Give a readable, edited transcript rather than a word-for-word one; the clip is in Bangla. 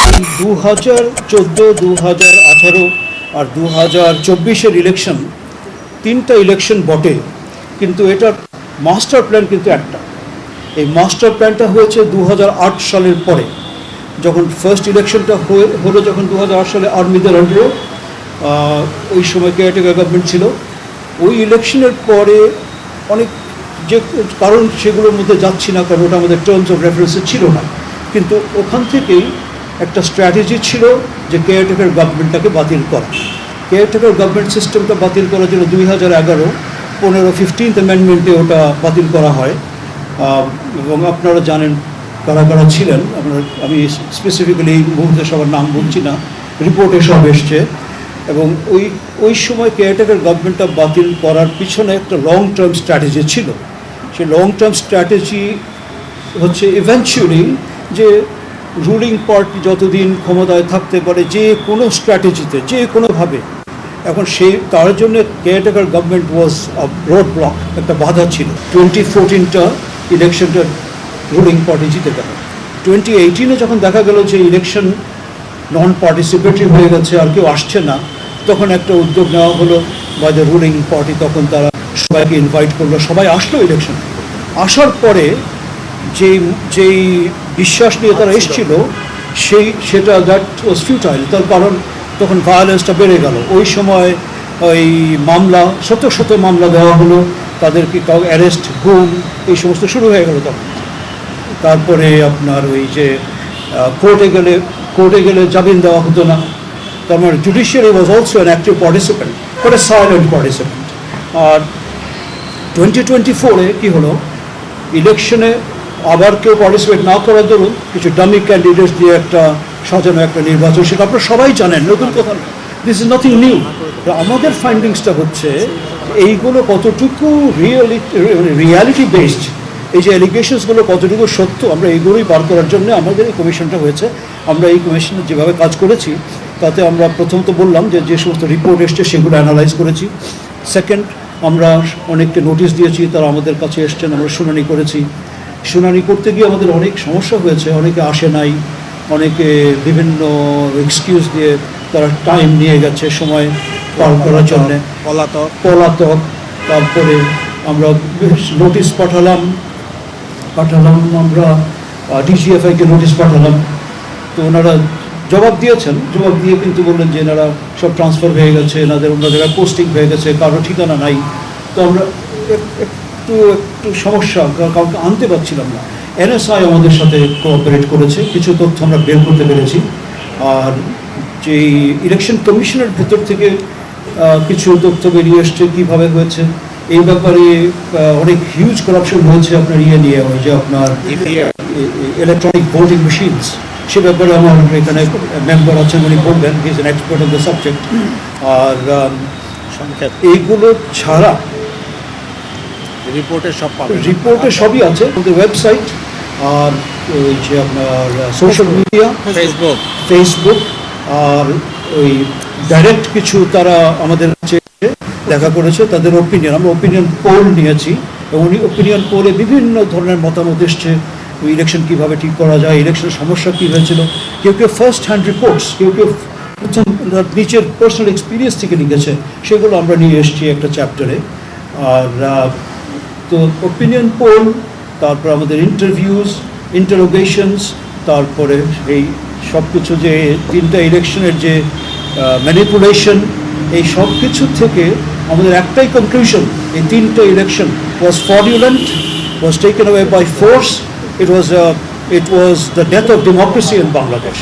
2014, 2018 আর 2024-এর ইলেকশন, তিনটা ইলেকশন বটে, কিন্তু এটার মাস্টার প্ল্যান কিন্তু একটা। এই মাস্টার প্ল্যানটা হয়েছে 2008 সালের পরে, যখন ফার্স্ট ইলেকশনটা হলো, যখন 2008 সালে আর্মিদের আন্ডারে ওই সময় কেয়ারটেকার গভর্নমেন্ট ছিল। ওই ইলেকশনের পরে অনেক যে কারণ সেগুলোর মধ্যে যাচ্ছি না, কারণ ওটা আমাদের টার্মস অফ রেফারেন্সে ছিল না, কিন্তু ওখান থেকেই একটা স্ট্র্যাটেজি ছিল যে কেয়ারটেকার গভর্নমেন্টটাকে বাতিল করা। কেয়ারটেকার গভর্নমেন্ট সিস্টেমটা বাতিল করার জন্য 2011 15th অ্যামেন্ডমেন্টে ওটা বাতিল করা হয়। এবং আপনারা জানেন কারা কারা ছিলেন, আমি স্পেসিফিক্যালি এই মুহূর্তে সবার নাম বলছি না, রিপোর্টে সব এসছে। এবং ওই সময় কেয়ারটেকার গভর্নমেন্টটা বাতিল করার পিছনে একটা লং টার্ম স্ট্র্যাটেজি ছিল। সেই লং টার্ম স্ট্র্যাটেজি হচ্ছে ইভেনচুয়ালি যে রুলিং পার্টি যতদিন ক্ষমতায় থাকতে পারে যে কোনো স্ট্র্যাটেজিতে, যে কোনোভাবে, এখন তার জন্য কেয়ারটেকার গভর্নমেন্ট ওয়াজ রোড ব্লক, একটা বাধা ছিল। 2014টা ইলেকশনটা রুলিং পার্টি জিতে গেল। 2018-এ যখন দেখা গেল যে ইলেকশন নন পার্টিসিপেটরি হয়ে গেছে, আর কেউ আসছে না, তখন একটা উদ্যোগ নেওয়া হলো বাই দ্য রুলিং পার্টি। তখন তারা সবাইকে ইনভাইট করলো, সবাই আসলো ইলেকশন। আসার পরে যেই বিশ্বাস নিয়ে তারা এসেছিল সেটা দ্যাট ওয়াজ ফিউটাইল। তার কারণ তখন ভায়োলেন্সটা বেড়ে গেল। ওই সময় ওই মামলা, শত মামলা দেওয়া হলো, তাদেরকে অ্যারেস্ট, গুম, এই সমস্ত শুরু হয়ে গেল তখন। তারপরে আপনার ওই যে কোর্টে গেলে জামিন দেওয়া হতো না। তার মানে judiciary was also an active participant, but a silent participant. আর 2024-এ কী হলো, ইলেকশনে আবার কেউ পার্টিসিপেট না করার দরুন কিছু ডামি ক্যান্ডিডেটস দিয়ে একটা সাজানো একটা নির্বাচন, সেটা আপনারা সবাই জানেন, নতুন কথা না, দিস ইজ নাথিং নিউ। আমাদের ফাইন্ডিংসটা হচ্ছে এইগুলো কতটুকু রিয়ালিটি বেসড, এই যে অ্যালিগেশনসগুলো কতটুকু সত্য, আমরা এইগুলোই বার করার জন্য আমাদের এই কমিশনটা হয়েছে। আমরা এই কমিশনে যেভাবে কাজ করেছি তাতে আমরা প্রথমত বললাম যে সমস্ত রিপোর্ট এসছে সেগুলো অ্যানালাইজ করেছি। সেকেন্ড, আমরা অনেককে নোটিশ দিয়েছি, তারা আমাদের কাছে এসছেন, আমরা শুনানি করেছি। শুনানি করতে গিয়ে আমাদের অনেক সমস্যা হয়েছে, অনেকে আসে নাই, অনেকে বিভিন্ন এক্সকিউজ দিয়ে তারা টাইম নিয়ে গেছে সময় পার করার জন্যে, পলাতক। তারপরে আমরা নোটিশ পাঠালাম আমরা ডিজিএফআইকে নোটিশ পাঠালাম, তো ওনারা জবাব দিয়েছেন। জবাব দিয়ে কিন্তু বললেন যে এনারা সব ট্রান্সফার হয়ে গেছে, এনাদের অন্য জায়গায় পোস্টিং হয়ে গেছে, কারো ঠিকানা নাই। তো আমরা একটু সমস্যা, কাউকে আনতে পারছিলাম না। এনএসআই আমাদের সাথে কোঅপারেট করেছে, কিছু তথ্য আমরা বের করতে পেরেছি। আর যেই ইলেকশন কমিশনের ভেতর থেকে কিছু তথ্য বেরিয়ে এসছে কীভাবে হয়েছে এই ব্যাপারে। অনেক হিউজ করাপশন হয়েছে আপনার নিয়ে, ওই যে আপনার ইলেকট্রনিক ভোটিং মেশিনস, সে ব্যাপারে আমার এখানে মেম্বার আছেন, উনি বলবেন, he is an expert on the subject. আর এইগুলো ছাড়া রিপোর্টে সবই আছে, ওয়েবসাইট আর ওই যে আপনার সোশ্যাল মিডিয়া, ফেসবুক, আর ওই ডাইরেক্ট কিছু তারা আমাদের কাছে দেখা করেছে, তাদের ওপিনিয়ন, আমরা ওপিনিয়ন পোল নিয়েছি, এবং উনি ওপিনিয়ন পোলে বিভিন্ন ধরনের মতামত এসছে। ইলেকশন কীভাবে ঠিক করা যায়, ইলেকশনের সমস্যা কী হয়েছিল, কেউ ফার্স্ট হ্যান্ড রিপোর্টস, কেউ প্রথম নিচের পার্সোনাল এক্সপিরিয়েন্স থেকে লিখেছে, সেগুলো আমরা নিয়ে এসেছি একটা চ্যাপ্টারে। আর তো ওপিনিয়ন পোল, তারপর আমাদের ইন্টারভিউজ, ইন্টারোগেশনস, তারপরে এই সব কিছু যে তিনটা ইলেকশনের যে ম্যানিপুলেশন, এই সব কিছু থেকে আমাদের একটাই কনক্লুশন, এই তিনটা election was fraudulent, was taken away by force, it was the death of democracy in Bangladesh.